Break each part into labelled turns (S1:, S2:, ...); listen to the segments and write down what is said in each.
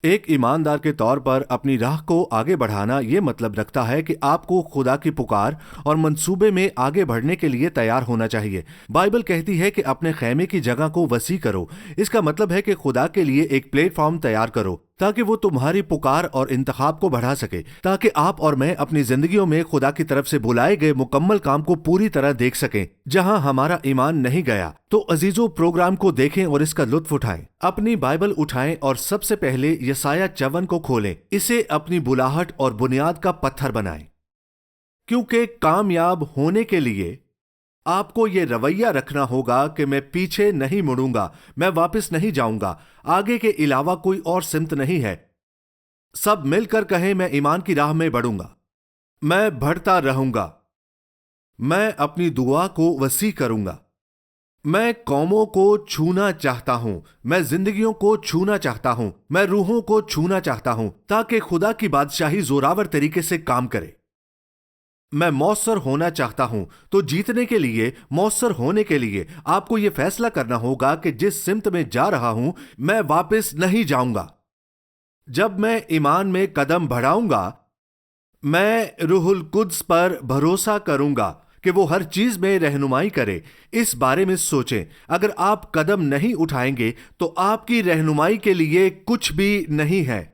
S1: ایک ایماندار کے طور پر اپنی راہ کو آگے بڑھانا یہ مطلب رکھتا ہے کہ آپ کو خدا کی پکار اور منصوبے میں آگے بڑھنے کے لیے تیار ہونا چاہیے۔ بائبل کہتی ہے کہ اپنے خیمے کی جگہ کو وسیع کرو۔ اس کا مطلب ہے کہ خدا کے لیے ایک پلیٹ فارم تیار کرو تاکہ وہ تمہاری پکار اور انتخاب کو بڑھا سکے، تاکہ آپ اور میں اپنی زندگیوں میں خدا کی طرف سے بلائے گئے مکمل کام کو پوری طرح دیکھ سکیں جہاں ہمارا ایمان نہیں گیا۔ تو عزیزو، پروگرام کو دیکھیں اور اس کا لطف اٹھائیں۔ اپنی بائبل اٹھائیں اور سب سے پہلے یسایہ 54 کو کھولیں، اسے اپنی بلاہٹ اور بنیاد کا پتھر بنائیں، کیونکہ کامیاب ہونے کے لیے آپ کو یہ رویہ رکھنا ہوگا کہ میں پیچھے نہیں مڑوں گا، میں واپس نہیں جاؤں گا، آگے کے علاوہ کوئی اور سمت نہیں ہے۔ سب مل کر کہیں، میں ایمان کی راہ میں بڑھوں گا، میں بڑھتا رہوں گا، میں اپنی دعا کو وسیع کروں گا، میں قوموں کو چھونا چاہتا ہوں، میں زندگیوں کو چھونا چاہتا ہوں، میں روحوں کو چھونا چاہتا ہوں تاکہ خدا کی بادشاہی زوراور طریقے سے کام کرے۔ میں مؤثر ہونا چاہتا ہوں۔ تو جیتنے کے لیے، مؤثر ہونے کے لیے آپ کو یہ فیصلہ کرنا ہوگا کہ جس سمت میں جا رہا ہوں میں واپس نہیں جاؤں گا۔ جب میں ایمان میں قدم بڑھاؤں گا، میں روح القدس پر بھروسہ کروں گا کہ وہ ہر چیز میں رہنمائی کرے۔ اس بارے میں سوچیں، اگر آپ قدم نہیں اٹھائیں گے تو آپ کی رہنمائی کے لیے کچھ بھی نہیں ہے۔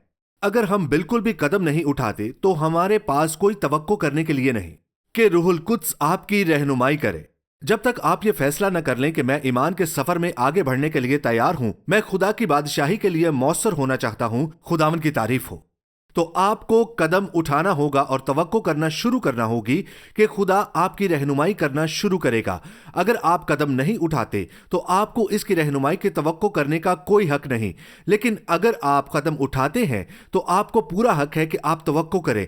S1: اگر ہم بالکل بھی قدم نہیں اٹھاتے تو ہمارے پاس کوئی توقع کرنے کے لیے نہیں کہ روح القدس آپ کی رہنمائی کرے۔ جب تک آپ یہ فیصلہ نہ کر لیں کہ میں ایمان کے سفر میں آگے بڑھنے کے لیے تیار ہوں، میں خدا کی بادشاہی کے لیے مؤثر ہونا چاہتا ہوں، خداوند کی تعریف ہو، تو آپ کو قدم اٹھانا ہوگا اور توقع کرنا شروع کرنا ہوگی کہ خدا آپ کی رہنمائی کرنا شروع کرے گا۔ اگر آپ قدم نہیں اٹھاتے تو آپ کو اس کی رہنمائی کی توقع کرنے کا کوئی حق نہیں، لیکن اگر آپ قدم اٹھاتے ہیں تو آپ کو پورا حق ہے کہ آپ توقع کریں۔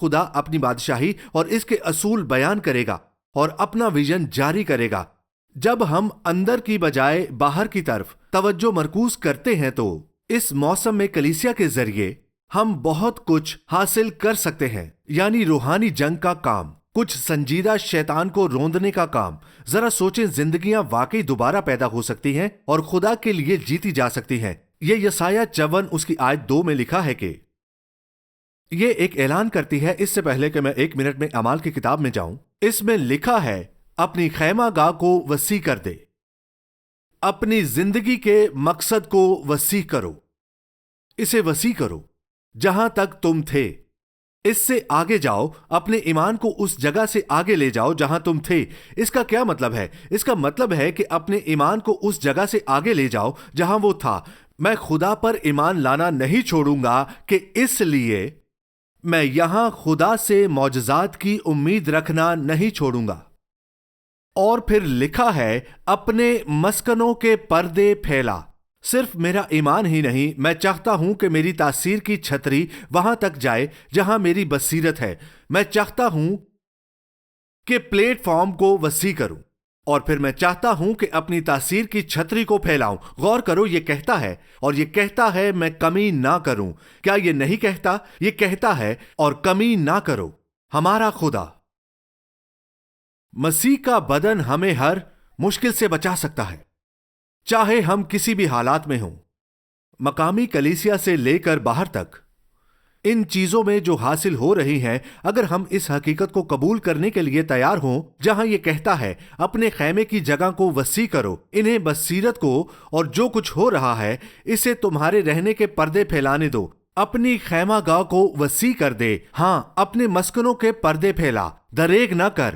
S1: خدا اپنی بادشاہی اور اس کے اصول بیان کرے گا اور اپنا ویژن جاری کرے گا۔ جب ہم اندر کی بجائے باہر کی طرف توجہ مرکوز کرتے ہیں تو اس موسم میں کلیسیا کے ذریعے ہم بہت کچھ حاصل کر سکتے ہیں، یعنی روحانی جنگ کا کام، کچھ سنجیدہ شیطان کو روندنے کا کام۔ ذرا سوچیں، زندگیاں واقعی دوبارہ پیدا ہو سکتی ہیں اور خدا کے لیے جیتی جا سکتی ہیں۔ یہ یسایہ 54 اس کی آیت 2 میں لکھا ہے کہ یہ ایک اعلان کرتی ہے۔ اس سے پہلے کہ میں 1 منٹ میں اعمال کی کتاب میں جاؤں، اس میں لکھا ہے، اپنی خیمہ گاہ کو وسیع کر دے، اپنی زندگی کے مقصد کو وسیع کرو، اسے وسیع کرو جہاں تک تم تھے، اس سے آگے جاؤ، اپنے ایمان کو اس جگہ سے آگے لے جاؤ جہاں تم تھے۔ اس کا کیا مطلب ہے؟ اس کا مطلب ہے کہ اپنے ایمان کو اس جگہ سے آگے لے جاؤ جہاں وہ تھا۔ میں خدا پر ایمان لانا نہیں چھوڑوں گا کہ اس لیے میں یہاں خدا سے معجزات کی امید رکھنا نہیں چھوڑوں گا۔ اور پھر لکھا ہے، اپنے مسکنوں کے پردے پھیلا۔ صرف میرا ایمان ہی نہیں، میں چاہتا ہوں کہ میری تاثیر کی چھتری وہاں تک جائے جہاں میری بصیرت ہے۔ میں چاہتا ہوں کہ پلیٹ فارم کو وسیع کروں، اور پھر میں چاہتا ہوں کہ اپنی تاثیر کی چھتری کو پھیلاؤں۔ غور کرو، یہ کہتا ہے، اور یہ کہتا ہے میں کمی نہ کروں۔ کیا یہ نہیں کہتا؟ یہ کہتا ہے، اور کمی نہ کرو۔ ہمارا خدا مسیح کا بدن ہمیں ہر مشکل سے بچا سکتا ہے، چاہے ہم کسی بھی حالات میں ہوں، مقامی کلیسیا سے لے کر باہر تک۔ ان چیزوں میں جو حاصل ہو رہی ہیں، اگر ہم اس حقیقت کو قبول کرنے کے لیے تیار ہوں، جہاں یہ کہتا ہے اپنے خیمے کی جگہ کو وسیع کرو، انہیں بصیرت کو اور جو کچھ ہو رہا ہے اسے تمہارے رہنے کے پردے پھیلانے دو۔ اپنی خیمہ گاہ کو وسیع کر دے، ہاں، اپنے مسکنوں کے پردے پھیلا، دریغ نہ کر،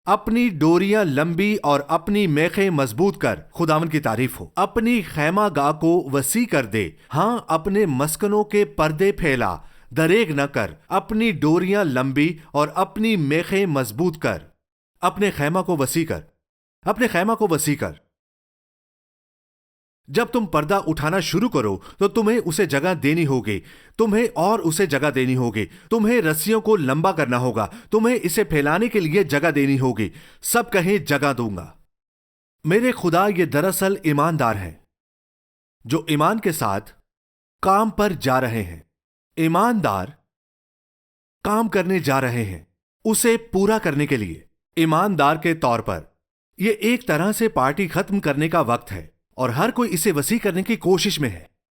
S1: اپنی ڈوریاں لمبی اور اپنی میخیں مضبوط کر۔ خداوند کی تعریف ہو۔ اپنی خیمہ گاہ کو وسیع کر دے، ہاں، اپنے مسکنوں کے پردے پھیلا، دریغ نہ کر، اپنی ڈوریاں لمبی اور اپنی میخیں مضبوط کر۔ اپنے خیمہ کو وسیع کر، اپنے خیمہ کو وسیع کر۔ جب تم پردہ اٹھانا شروع کرو تو تمہیں اسے جگہ دینی ہوگی، تمہیں اور اسے جگہ دینی ہوگی، تمہیں رسیوں کو لمبا کرنا ہوگا، تمہیں اسے پھیلانے کے لیے جگہ دینی ہوگی۔ سب کہیں، جگہ دوں گا۔ میرے خدا یہ دراصل ایماندار ہیں جو ایمان کے ساتھ کام پر جا رہے ہیں۔ ایماندار کام کرنے جا رہے ہیں اسے پورا کرنے کے لیے۔ ایماندار کے طور پر یہ ایک طرح سے پارٹی ختم کرنے کا وقت ہے، اور ہر کوئی اسے وسیع کرنے کی کوشش میں ہے۔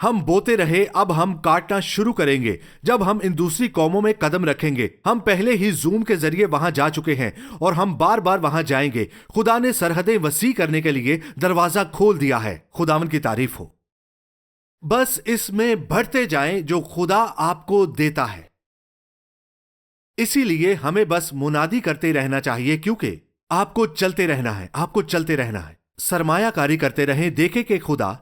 S1: ہم بوتے رہے، اب ہم کاٹنا شروع کریں گے جب ہم ان دوسری قوموں میں قدم رکھیں گے۔ ہم پہلے ہی زوم کے ذریعے وہاں جا چکے ہیں اور ہم بار بار وہاں جائیں گے۔ خدا نے سرحدیں وسیع کرنے کے لیے دروازہ کھول دیا ہے۔ خداوند کی تعریف ہو۔ بس اس میں بڑھتے جائیں جو خدا آپ کو دیتا ہے۔ اسی لیے ہمیں بس منادی کرتے رہنا چاہیے، کیونکہ آپ کو چلتے رہنا ہے، آپ کو چلتے رہنا ہے۔ سرمایہ کاری کرتے رہیں، دیکھیں کہ خدا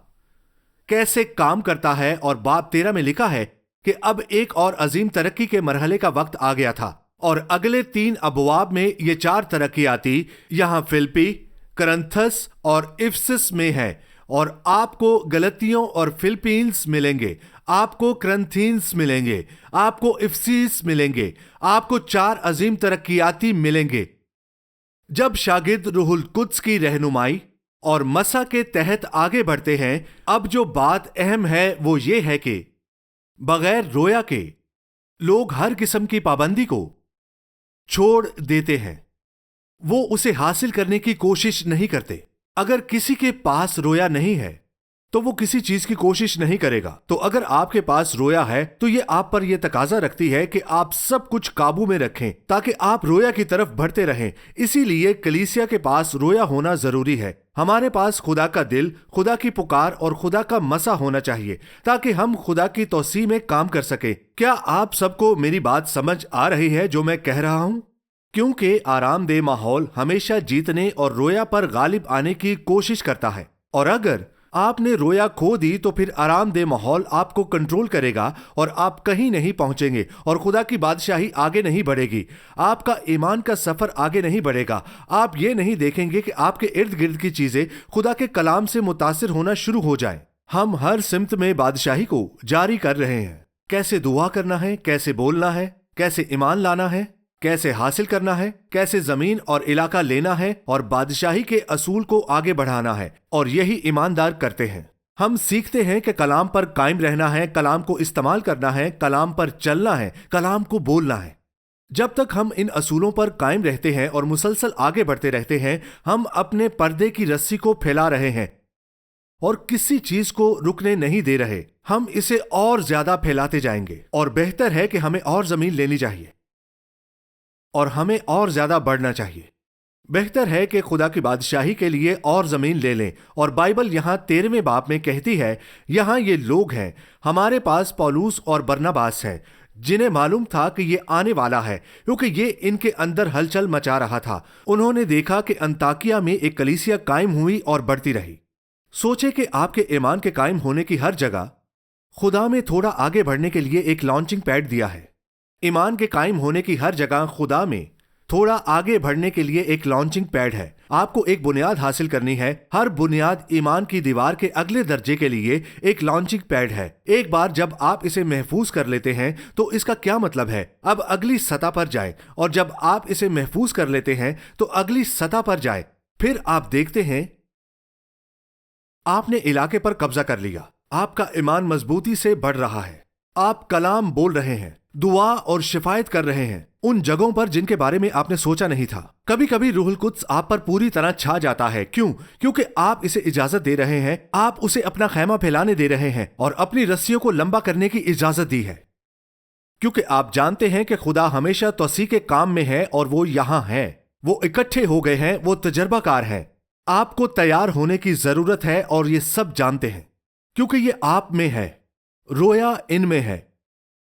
S1: کیسے کام کرتا ہے۔ اور باب 13 میں لکھا ہے کہ اب ایک اور عظیم ترقی کے مرحلے کا وقت آ گیا تھا، اور اگلے 3 ابواب میں یہ 4 ترقیاتی یہاں فلپی، کرنتھس اور افسس میں ہے، اور آپ کو گلتیوں اور فلپینز ملیں گے، آپ کو کرنتھینز ملیں گے، آپ کو افسیس ملیں گے، آپ کو 4 عظیم ترقیاتی ملیں گے۔ جب شاگرد روح القدس کی رہنمائی اور مسا کے تحت آگے بڑھتے ہیں، اب جو بات اہم ہے وہ یہ ہے کہ بغیر رویا کے لوگ ہر قسم کی پابندی کو چھوڑ دیتے ہیں، وہ اسے حاصل کرنے کی کوشش نہیں کرتے۔ اگر کسی کے پاس رویا نہیں ہے تو وہ کسی چیز کی کوشش نہیں کرے گا۔ تو اگر آپ کے پاس رویا ہے تو یہ آپ پر یہ تقاضا رکھتی ہے کہ آپ سب کچھ قابو میں رکھیں تاکہ آپ رویا کی طرف بڑھتے رہیں۔ اسی لیے کلیسیا کے پاس رویا ہونا ضروری ہے۔ ہمارے پاس خدا کا دل، خدا کی پکار اور خدا کا مسا ہونا چاہیے تاکہ ہم خدا کی توسیع میں کام کر سکیں۔ کیا آپ سب کو میری بات سمجھ آ رہی ہے جو میں کہہ رہا ہوں؟ کیونکہ آرام دہ ماحول ہمیشہ جیتنے اور رویا پر غالب آنے کی کوشش کرتا ہے، اور اگر آپ نے رویا کھو دی تو پھر آرام دہ ماحول آپ کو کنٹرول کرے گا اور آپ کہیں نہیں پہنچیں گے، اور خدا کی بادشاہی آگے نہیں بڑھے گی۔ آپ کا ایمان کا سفر آگے نہیں بڑھے گا۔ آپ یہ نہیں دیکھیں گے کہ آپ کے ارد گرد کی چیزیں خدا کے کلام سے متاثر ہونا شروع ہو جائیں۔ ہم ہر سمت میں بادشاہی کو جاری کر رہے ہیں۔ کیسے دعا کرنا ہے، کیسے بولنا ہے، کیسے ایمان لانا ہے، کیسے حاصل کرنا ہے، کیسے زمین اور علاقہ لینا ہے، اور بادشاہی کے اصول کو آگے بڑھانا ہے، اور یہی ایماندار کرتے ہیں۔ ہم سیکھتے ہیں کہ کلام پر قائم رہنا ہے، کلام کو استعمال کرنا ہے، کلام پر چلنا ہے، کلام کو بولنا ہے۔ جب تک ہم ان اصولوں پر قائم رہتے ہیں اور مسلسل آگے بڑھتے رہتے ہیں، ہم اپنے پردے کی رسی کو پھیلا رہے ہیں اور کسی چیز کو رکنے نہیں دے رہے۔ ہم اسے اور زیادہ پھیلاتے جائیں گے، اور بہتر ہے کہ ہمیں اور زمین لینی چاہیے اور ہمیں اور زیادہ بڑھنا چاہیے۔ بہتر ہے کہ خدا کی بادشاہی کے لیے اور زمین لے لیں۔ اور بائبل یہاں 13ویں باب میں کہتی ہے، یہاں یہ لوگ ہیں، ہمارے پاس پولوس اور برناباس ہیں، جنہیں معلوم تھا کہ یہ آنے والا ہے، کیونکہ یہ ان کے اندر ہلچل مچا رہا تھا۔ انہوں نے دیکھا کہ انطاکیہ میں ایک کلیسیا قائم ہوئی اور بڑھتی رہی۔ سوچے کہ آپ کے ایمان کے قائم ہونے کی ہر جگہ خدا میں تھوڑا آگے بڑھنے کے لیے ایک لانچنگ پیڈ دیا ہے۔ ایمان کے قائم ہونے کی ہر جگہ خدا میں تھوڑا آگے بڑھنے کے لیے ایک لانچنگ پیڈ ہے۔ آپ کو ایک بنیاد حاصل کرنی ہے۔ ہر بنیاد ایمان کی دیوار کے اگلے درجے کے لیے ایک لانچنگ پیڈ ہے۔ ایک بار جب آپ اسے محفوظ کر لیتے ہیں تو اس کا کیا مطلب ہے؟ اب اگلی سطح پر جائیں، اور جب آپ اسے محفوظ کر لیتے ہیں تو اگلی سطح پر جائیں۔ پھر آپ دیکھتے ہیں آپ نے علاقے پر قبضہ کر لیا۔ آپ کا ایمان مضبوطی سے بڑھ رہا ہے۔ آپ کلام بول رہے ہیں، دعا اور شفایت کر رہے ہیں ان جگہوں پر جن کے بارے میں آپ نے سوچا نہیں تھا۔ کبھی کبھی روح القدس آپ پر پوری طرح چھا جاتا ہے۔ کیوں؟ کیونکہ آپ اسے اجازت دے رہے ہیں، آپ اسے اپنا خیمہ پھیلانے دے رہے ہیں اور اپنی رسیوں کو لمبا کرنے کی اجازت دی ہے، کیونکہ آپ جانتے ہیں کہ خدا ہمیشہ توسیع کے کام میں ہے اور وہ یہاں ہے۔ وہ اکٹھے ہو گئے ہیں، وہ تجربہ کار ہیں۔ آپ کو تیار ہونے کی ضرورت ہے اور یہ سب جانتے ہیں کیونکہ یہ آپ میں ہے، رویا ان میں ہے،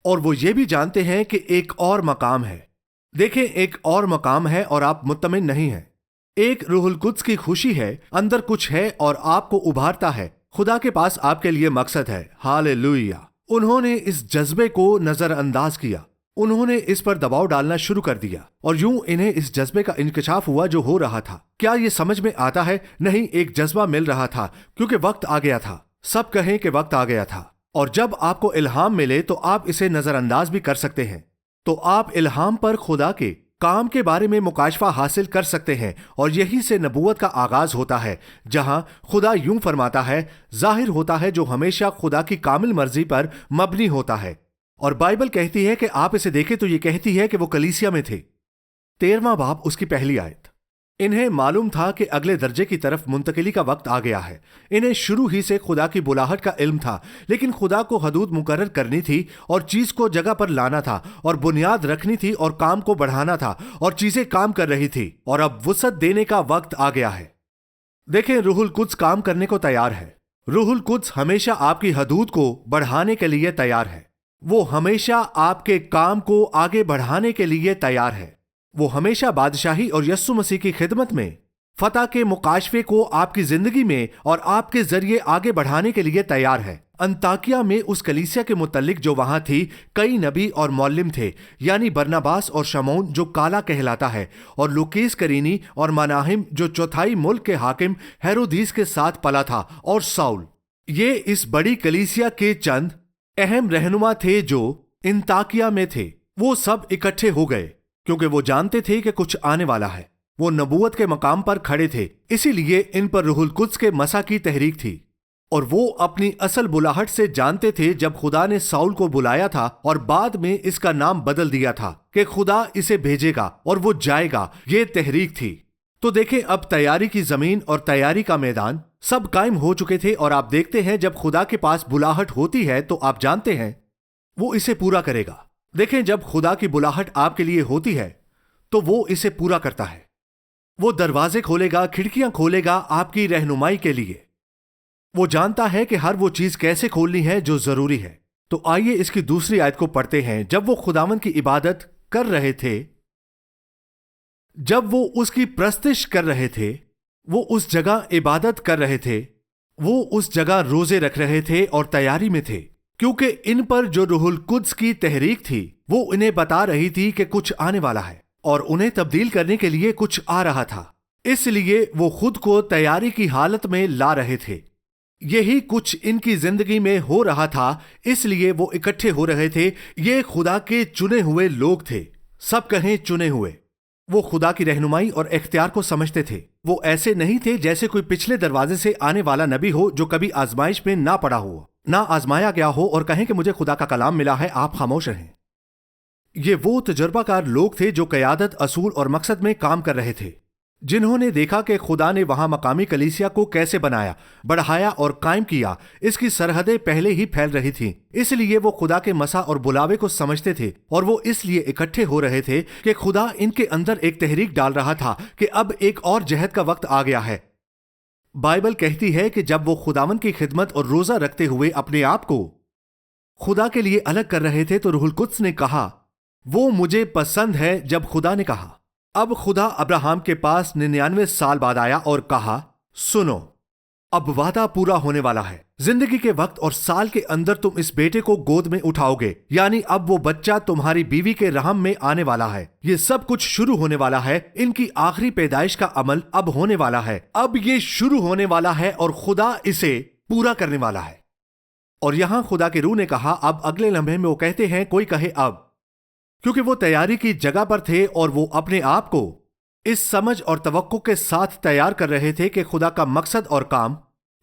S1: اور وہ یہ بھی جانتے ہیں کہ ایک اور مقام ہے۔ دیکھیں، ایک اور مقام ہے اور آپ مطمئن نہیں ہیں۔ ایک روح القدس کی خوشی ہے، اندر کچھ ہے اور آپ کو ابھارتا ہے۔ خدا کے پاس آپ کے لیے مقصد ہے۔ ہاللویا! انہوں نے اس جذبے کو نظر انداز کیا، انہوں نے اس پر دباؤ ڈالنا شروع کر دیا، اور یوں انہیں اس جذبے کا انکشاف ہوا جو ہو رہا تھا۔ کیا یہ سمجھ میں آتا ہے؟ نہیں، ایک جذبہ مل رہا تھا کیونکہ وقت آ گیا تھا۔ سب کہیں کہ وقت آ گیا تھا، اور جب آپ کو الہام ملے تو آپ اسے نظر انداز بھی کر سکتے ہیں۔ تو آپ الہام پر خدا کے کام کے بارے میں مکاشفہ حاصل کر سکتے ہیں، اور یہی سے نبوت کا آغاز ہوتا ہے، جہاں خدا یوں فرماتا ہے، ظاہر ہوتا ہے جو ہمیشہ خدا کی کامل مرضی پر مبنی ہوتا ہے۔ اور بائبل کہتی ہے کہ آپ اسے دیکھیں تو یہ کہتی ہے کہ وہ کلیسیا میں تھے۔ 13واں باب اس کی پہلی آیت۔ انہیں معلوم تھا کہ اگلے درجے کی طرف منتقلی کا وقت آ گیا ہے۔ انہیں شروع ہی سے خدا کی بلاہٹ کا علم تھا، لیکن خدا کو حدود مقرر کرنی تھی اور چیز کو جگہ پر لانا تھا اور بنیاد رکھنی تھی اور کام کو بڑھانا تھا اور چیزیں کام کر رہی تھی اور اب وسعت دینے کا وقت آ گیا ہے۔ دیکھیں، روح القدس کام کرنے کو تیار ہے۔ روح القدس ہمیشہ آپ کی حدود کو بڑھانے کے لیے تیار ہے۔ وہ ہمیشہ آپ کے کام کو آگے بڑھانے کے لیے تیار ہے۔ وہ ہمیشہ بادشاہی اور یسوع مسیح کی خدمت میں فتح کے مکاشفے کو آپ کی زندگی میں اور آپ کے ذریعے آگے بڑھانے کے لیے تیار ہے۔ انطاکیہ میں اس کلیسیا کے متعلق جو وہاں تھی، کئی نبی اور معلم تھے، یعنی برناباس اور شمعون جو کالا کہلاتا ہے، اور لوکیس کرینی اور مناہم جو چوتھائی ملک کے حاکم ہیرودیس کے ساتھ پلا تھا، اور ساؤل۔ یہ اس بڑی کلیسیا کے چند اہم رہنما تھے جو انطاکیہ میں تھے۔ وہ سب اکٹھے ہو گئے کیونکہ وہ جانتے تھے کہ کچھ آنے والا ہے۔ وہ نبوت کے مقام پر کھڑے تھے، اسی لیے ان پر روح القدس کے مسا کی تحریک تھی، اور وہ اپنی اصل بلاہٹ سے جانتے تھے جب خدا نے ساؤل کو بلایا تھا اور بعد میں اس کا نام بدل دیا تھا کہ خدا اسے بھیجے گا اور وہ جائے گا۔ یہ تحریک تھی۔ تو دیکھیں، اب تیاری کی زمین اور تیاری کا میدان سب قائم ہو چکے تھے، اور آپ دیکھتے ہیں جب خدا کے پاس بلاہٹ ہوتی ہے تو آپ جانتے ہیں وہ اسے پورا کرے گا۔ دیکھیں، جب خدا کی بلاہٹ آپ کے لیے ہوتی ہے تو وہ اسے پورا کرتا ہے۔ وہ دروازے کھولے گا، کھڑکیاں کھولے گا آپ کی رہنمائی کے لیے۔ وہ جانتا ہے کہ ہر وہ چیز کیسے کھولنی ہے جو ضروری ہے۔ تو آئیے اس کی دوسری آیت کو پڑھتے ہیں۔ جب وہ خداوند کی عبادت کر رہے تھے، جب وہ اس کی پرستش کر رہے تھے، وہ اس جگہ عبادت کر رہے تھے، وہ اس جگہ روزے رکھ رہے تھے اور تیاری میں تھے، کیونکہ ان پر جو روح القدس کی تحریک تھی وہ انہیں بتا رہی تھی کہ کچھ آنے والا ہے اور انہیں تبدیل کرنے کے لیے کچھ آ رہا تھا۔ اس لیے وہ خود کو تیاری کی حالت میں لا رہے تھے۔ یہی کچھ ان کی زندگی میں ہو رہا تھا، اس لیے وہ اکٹھے ہو رہے تھے۔ یہ خدا کے چنے ہوئے لوگ تھے، سب کہیں چنے ہوئے۔ وہ خدا کی رہنمائی اور اختیار کو سمجھتے تھے۔ وہ ایسے نہیں تھے جیسے کوئی پچھلے دروازے سے آنے والا نبی ہو جو کبھی آزمائش میں نہ پڑا ہو، نہ آزمایا گیا ہو اور کہیں کہ مجھے خدا کا کلام ملا ہے، آپ خاموش رہیں۔ یہ وہ تجربہ کار لوگ تھے جو قیادت، اصول اور مقصد میں کام کر رہے تھے، جنہوں نے دیکھا کہ خدا نے وہاں مقامی کلیسیا کو کیسے بنایا، بڑھایا اور قائم کیا۔ اس کی سرحدیں پہلے ہی پھیل رہی تھیں، اس لیے وہ خدا کے مسا اور بلاوے کو سمجھتے تھے، اور وہ اس لیے اکٹھے ہو رہے تھے کہ خدا ان کے اندر ایک تحریک ڈال رہا تھا کہ اب ایک اور جہد کا وقت آ گیا ہے۔ بائبل کہتی ہے کہ جب وہ خداوند کی خدمت اور روزہ رکھتے ہوئے اپنے آپ کو خدا کے لیے الگ کر رہے تھے تو روح القدس نے کہا، وہ مجھے پسند ہے۔ جب خدا نے کہا، اب خدا ابراہم کے پاس 99 سال بعد آیا اور کہا، سنو، اب وعدہ پورا ہونے والا ہے۔ زندگی کے وقت اور سال کے اندر تم اس بیٹے کو گود میں اٹھاؤ گے، یعنی اب وہ بچہ تمہاری بیوی کے رحم میں آنے والا ہے۔ یہ سب کچھ شروع ہونے والا ہے۔ ان کی آخری پیدائش کا عمل اب ہونے والا ہے۔ اب یہ شروع ہونے والا ہے اور خدا اسے پورا کرنے والا ہے۔ اور یہاں خدا کے روح نے کہا، اب اگلے لمحے میں وہ کہتے ہیں، کوئی کہے اب، کیونکہ وہ تیاری کی جگہ پر تھے اور وہ اپنے آپ کو اس سمجھ اور توقع کے ساتھ تیار کر رہے تھے کہ خدا کا مقصد اور کام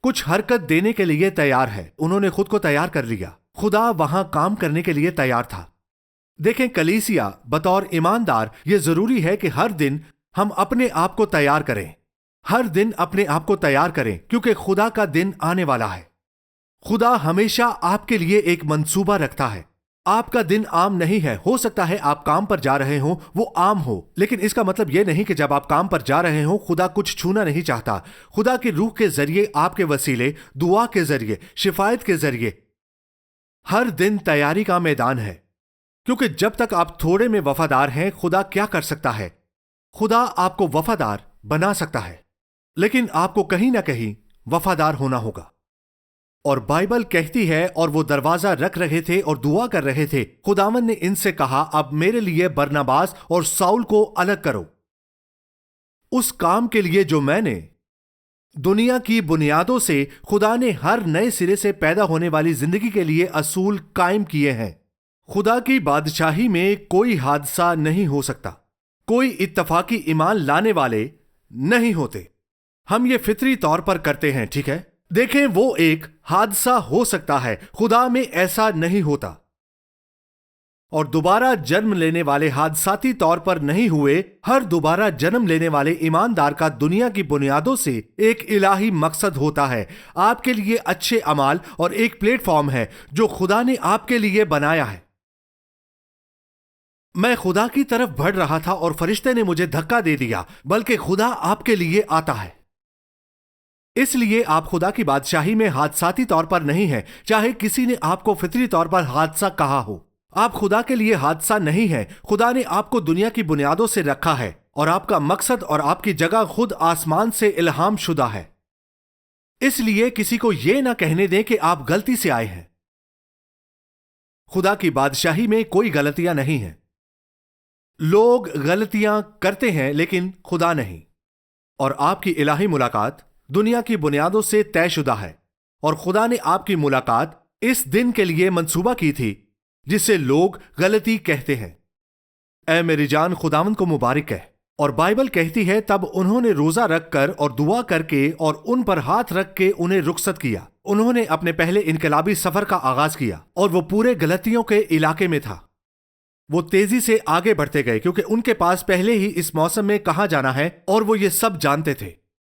S1: کچھ حرکت دینے کے لیے تیار ہے۔ انہوں نے خود کو تیار کر لیا۔ خدا وہاں کام کرنے کے لیے تیار تھا۔ دیکھیں، کلیسیا بطور ایماندار، یہ ضروری ہے کہ ہر دن ہم اپنے آپ کو تیار کریں، ہر دن اپنے آپ کو تیار کریں، کیونکہ خدا کا دن آنے والا ہے۔ خدا ہمیشہ آپ کے لیے ایک منصوبہ رکھتا ہے۔ آپ کا دن عام نہیں ہے۔ ہو سکتا ہے آپ کام پر جا رہے ہوں، وہ عام ہو، لیکن اس کا مطلب یہ نہیں کہ جب آپ کام پر جا رہے ہوں خدا کچھ چھونا نہیں چاہتا۔ خدا کی روح کے ذریعے، آپ کے وسیلے، دعا کے ذریعے، شفایت کے ذریعے ہر دن تیاری کا میدان ہے، کیونکہ جب تک آپ تھوڑے میں وفادار ہیں، خدا کیا کر سکتا ہے؟ خدا آپ کو وفادار بنا سکتا ہے، لیکن آپ کو کہیں نہ کہیں وفادار ہونا ہوگا۔ اور بائبل کہتی ہے، اور وہ دروازہ رکھ رہے تھے اور دعا کر رہے تھے۔ خداوند نے ان سے کہا، اب میرے لیے برناباس اور ساؤل کو الگ کرو، اس کام کے لیے جو میں نے دنیا کی بنیادوں سے خدا نے ہر نئے سرے سے پیدا ہونے والی زندگی کے لیے اصول قائم کیے ہیں۔ خدا کی بادشاہی میں کوئی حادثہ نہیں ہو سکتا، کوئی اتفاقی ایمان لانے والے نہیں ہوتے۔ ہم یہ فطری طور پر کرتے ہیں، ٹھیک ہے؟ دیکھیں، وہ ایک حادثہ ہو سکتا ہے، خدا میں ایسا نہیں ہوتا۔ اور دوبارہ جنم لینے والے حادثاتی طور پر نہیں ہوئے، ہر دوبارہ جنم لینے والے ایماندار کا دنیا کی بنیادوں سے ایک الہی مقصد ہوتا ہے، آپ کے لیے اچھے اعمال اور ایک پلیٹ فارم ہے جو خدا نے آپ کے لیے بنایا ہے۔ میں خدا کی طرف بڑھ رہا تھا اور فرشتے نے مجھے دھکا دے دیا، بلکہ خدا آپ کے لیے آتا ہے۔ اس لیے آپ خدا کی بادشاہی میں حادثاتی طور پر نہیں ہیں، چاہے کسی نے آپ کو فطری طور پر حادثہ کہا ہو۔ آپ خدا کے لیے حادثہ نہیں ہیں، خدا نے آپ کو دنیا کی بنیادوں سے رکھا ہے، اور آپ کا مقصد اور آپ کی جگہ خود آسمان سے الہام شدہ ہے۔ اس لیے کسی کو یہ نہ کہنے دیں کہ آپ غلطی سے آئے ہیں۔ خدا کی بادشاہی میں کوئی غلطیاں نہیں ہیں۔ لوگ غلطیاں کرتے ہیں لیکن خدا نہیں، اور آپ کی الہی ملاقات دنیا کی بنیادوں سے طے شدہ ہے، اور خدا نے آپ کی ملاقات اس دن کے لیے منصوبہ کی تھی جسے لوگ غلطی کہتے ہیں۔ اے میری جان، خداوند کو مبارک ہے۔ اور بائبل کہتی ہے تب انہوں نے روزہ رکھ کر اور دعا کر کے اور ان پر ہاتھ رکھ کے انہیں رخصت کیا۔ انہوں نے اپنے پہلے انقلابی سفر کا آغاز کیا، اور وہ پورے غلطیوں کے علاقے میں تھا۔ وہ تیزی سے آگے بڑھتے گئے کیونکہ ان کے پاس پہلے ہی اس موسم میں کہاں جانا ہے، اور وہ یہ سب جانتے تھے۔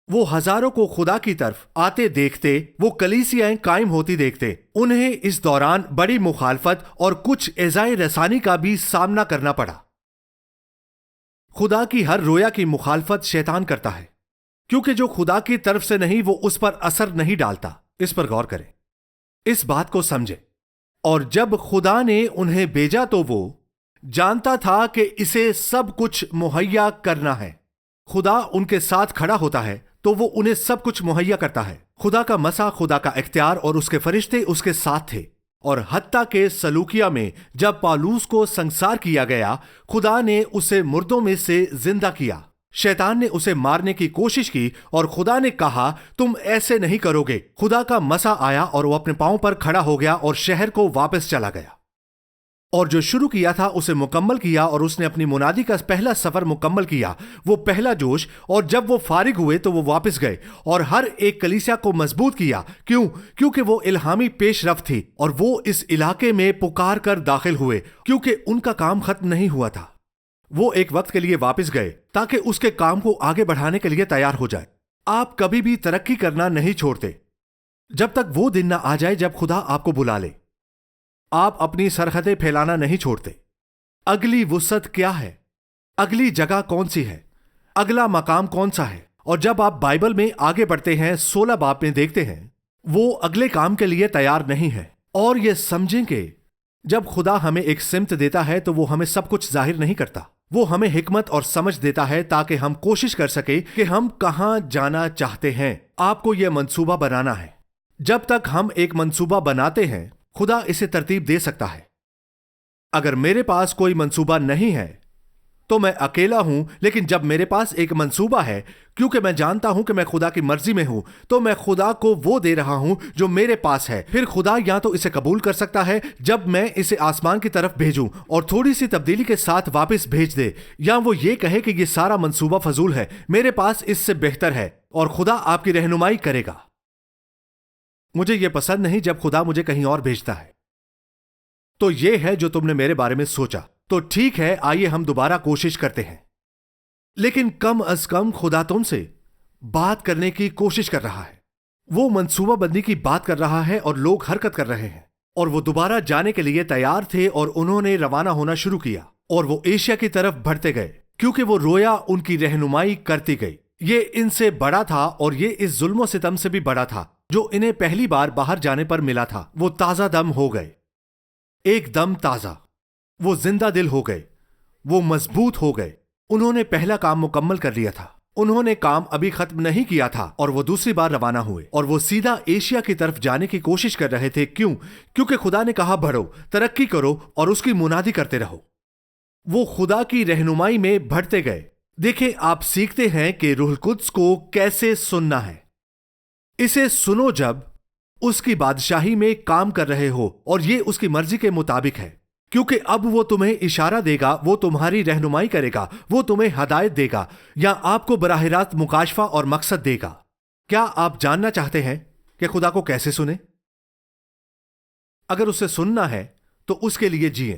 S1: وہ ہزاروں کو خدا کی طرف آتے دیکھتے، وہ کلیسیاں قائم ہوتی دیکھتے۔ انہیں اس دوران بڑی مخالفت اور کچھ ایذائے رسانی کا بھی سامنا کرنا پڑا۔ خدا کی ہر رویا کی مخالفت شیطان کرتا ہے، کیونکہ جو خدا کی طرف سے نہیں وہ اس پر اثر نہیں ڈالتا۔ اس پر غور کریں، اس بات کو سمجھیں۔ اور جب خدا نے انہیں بھیجا تو وہ جانتا تھا کہ اسے سب کچھ مہیا کرنا ہے۔ خدا ان کے ساتھ کھڑا ہوتا ہے تو وہ انہیں سب کچھ مہیا کرتا ہے۔ خدا کا مسا، خدا کا اختیار اور اس کے فرشتے اس کے ساتھ تھے، اور حتیٰ کہ سلوکیہ میں جب پالوس کو سنسار کیا گیا، خدا نے اسے مردوں میں سے زندہ کیا۔ شیطان نے اسے مارنے کی کوشش کی اور خدا نے کہا تم ایسے نہیں کرو گے۔ خدا کا مسا آیا اور وہ اپنے پاؤں پر کھڑا ہو گیا اور شہر کو واپس چلا گیا، اور جو شروع کیا تھا اسے مکمل کیا، اور اس نے اپنی منادی کا پہلا سفر مکمل کیا، وہ پہلا جوش۔ اور جب وہ فارغ ہوئے تو وہ واپس گئے اور ہر ایک کلیسیا کو مضبوط کیا۔ کیونکہ وہ الہامی پیش رفت تھی، اور وہ اس علاقے میں پکار کر داخل ہوئے کیونکہ ان کا کام ختم نہیں ہوا تھا۔ وہ ایک وقت کے لیے واپس گئے تاکہ اس کے کام کو آگے بڑھانے کے لیے تیار ہو جائے۔ آپ کبھی بھی ترقی کرنا نہیں چھوڑتے جب تک وہ دن نہ آ جائے جب خدا آپ کو بلا لے۔ آپ اپنی سرحدیں پھیلانا نہیں چھوڑتے۔ اگلی وسعت کیا ہے؟ اگلی جگہ کون سی ہے؟ اگلا مقام کون سا ہے؟ اور جب آپ بائبل میں آگے بڑھتے ہیں، 16 باب میں دیکھتے ہیں وہ اگلے کام کے لیے تیار نہیں ہے۔ اور یہ سمجھیں کہ جب خدا ہمیں ایک سمت دیتا ہے تو وہ ہمیں سب کچھ ظاہر نہیں کرتا، وہ ہمیں حکمت اور سمجھ دیتا ہے تاکہ ہم کوشش کر سکیں کہ ہم کہاں جانا چاہتے ہیں۔ آپ کو یہ منصوبہ بنانا ہے۔ جب تک ہم ایک منصوبہ بناتے ہیں، خدا اسے ترتیب دے سکتا ہے۔ اگر میرے پاس کوئی منصوبہ نہیں ہے تو میں اکیلا ہوں، لیکن جب میرے پاس ایک منصوبہ ہے، کیونکہ میں جانتا ہوں کہ میں خدا کی مرضی میں ہوں، تو میں خدا کو وہ دے رہا ہوں جو میرے پاس ہے۔ پھر خدا یا تو اسے قبول کر سکتا ہے جب میں اسے آسمان کی طرف بھیجوں اور تھوڑی سی تبدیلی کے ساتھ واپس بھیج دے، یا وہ یہ کہے کہ یہ سارا منصوبہ فضول ہے، میرے پاس اس سے بہتر ہے، اور خدا آپ کی رہنمائی کرے گا۔ مجھے یہ پسند نہیں جب خدا مجھے کہیں اور بھیجتا ہے۔ تو یہ ہے جو تم نے میرے بارے میں سوچا، تو ٹھیک ہے، آئیے ہم دوبارہ کوشش کرتے ہیں۔ لیکن کم از کم خدا تم سے بات کرنے کی کوشش کر رہا ہے، وہ منصوبہ بندی کی بات کر رہا ہے، اور لوگ حرکت کر رہے ہیں، اور وہ دوبارہ جانے کے لیے تیار تھے، اور انہوں نے روانہ ہونا شروع کیا، اور وہ ایشیا کی طرف بڑھتے گئے کیونکہ وہ رویا ان کی رہنمائی کرتی گئی۔ یہ ان سے بڑا تھا، اور یہ اس ظلم و ستم سے بھی بڑا تھا جو انہیں پہلی بار باہر جانے پر ملا تھا۔ وہ تازہ دم ہو گئے، ایک دم تازہ، وہ زندہ دل ہو گئے، وہ مضبوط ہو گئے۔ انہوں نے پہلا کام مکمل کر لیا تھا، انہوں نے کام ابھی ختم نہیں کیا تھا، اور وہ دوسری بار روانہ ہوئے، اور وہ سیدھا ایشیا کی طرف جانے کی کوشش کر رہے تھے۔ کیونکہ خدا نے کہا بڑھو، ترقی کرو اور اس کی منادی کرتے رہو۔ وہ خدا کی رہنمائی میں بڑھتے گئے۔ دیکھیں، آپ سیکھتے ہیں کہ روح القدس کو کیسے سننا ہے۔ اسے سنو جب اس کی بادشاہی میں کام کر رہے ہو، اور یہ اس کی مرضی کے مطابق ہے، کیونکہ اب وہ تمہیں اشارہ دے گا، وہ تمہاری رہنمائی کرے گا، وہ تمہیں ہدایت دے گا، یا آپ کو براہ راست مکاشفہ اور مقصد دے گا۔ کیا آپ جاننا چاہتے ہیں کہ خدا کو کیسے سنیں؟ اگر اسے سننا ہے تو اس کے لیے جیئیں۔